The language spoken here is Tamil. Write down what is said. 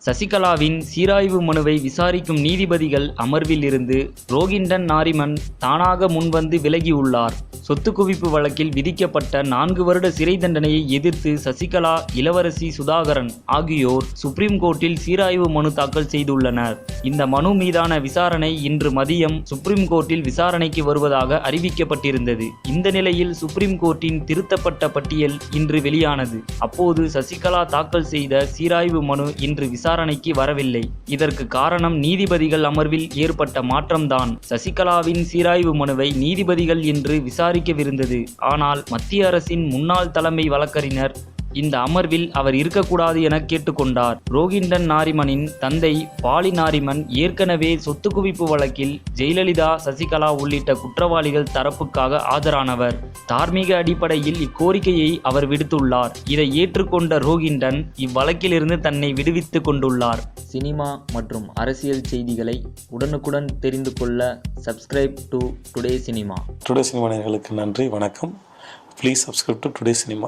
சசிகலாவின் சீராய்வு மனுவை விசாரிக்கும் நீதிபதிகள் அமர்வில் இருந்து ரோகிண்டன் நாரிமன் தானாக முன்வந்து விலகியுள்ளார். சொத்து குவிப்பு வழக்கில் விதிக்கப்பட்ட 4 வருட சிறை தண்டனையை எதிர்த்து சசிகலா, இளவரசி சுதாகரன் ஆகியோர் சுப்ரீம் கோர்ட்டில் சீராய்வு மனு தாக்கல் செய்துள்ளனர். இந்த மனு மீதான விசாரணை இன்று மதியம் சுப்ரீம் கோர்ட்டில் விசாரணைக்கு வருவதாக அறிவிக்கப்பட்டிருந்தது. இந்த நிலையில் சுப்ரீம் கோர்ட்டின் திருத்தப்பட்ட பட்டியல் இன்று வெளியானது. அப்போது சசிகலா தாக்கல் செய்த சீராய்வு மனு இன்று விசாரணைக்கு வரவில்லை. இதற்கு காரணம் நீதிபதிகள் அமர்வில் ஏற்பட்ட மாற்றம்தான். சசிகலாவின் சீராய்வு மனுவை நீதிபதிகள் இன்று விசாரிக்கவிருந்தது. ஆனால் மத்திய அரசின் முன்னாள் தலைமை வழக்கறிஞர் இந்த அமர்வில் அவர் இருக்கக்கூடாது என கேட்டுக்கொண்டார். ரோகிண்டன் நாரிமனின் தந்தை பாலி நாரிமன் ஏற்கனவே சொத்து குவிப்பு வழக்கில் ஜெயலலிதா, சசிகலா உள்ளிட்ட குற்றவாளிகள் தரப்புக்காக ஆஜரானவர். தார்மீக அடிப்படையில் இக்கோரிக்கையை அவர் விடுத்துள்ளார். இதை ஏற்றுக்கொண்ட ரோகிண்டன் இவ்வழக்கிலிருந்து தன்னை விடுவித்துக் கொண்டுள்ளார். சினிமா மற்றும் அரசியல் செய்திகளை உடனுக்குடன் தெரிந்து கொள்ள subscribe to today cinema. Today cinema நேயர்களுக்கு நன்றி, வணக்கம். Please subscribe to today cinema.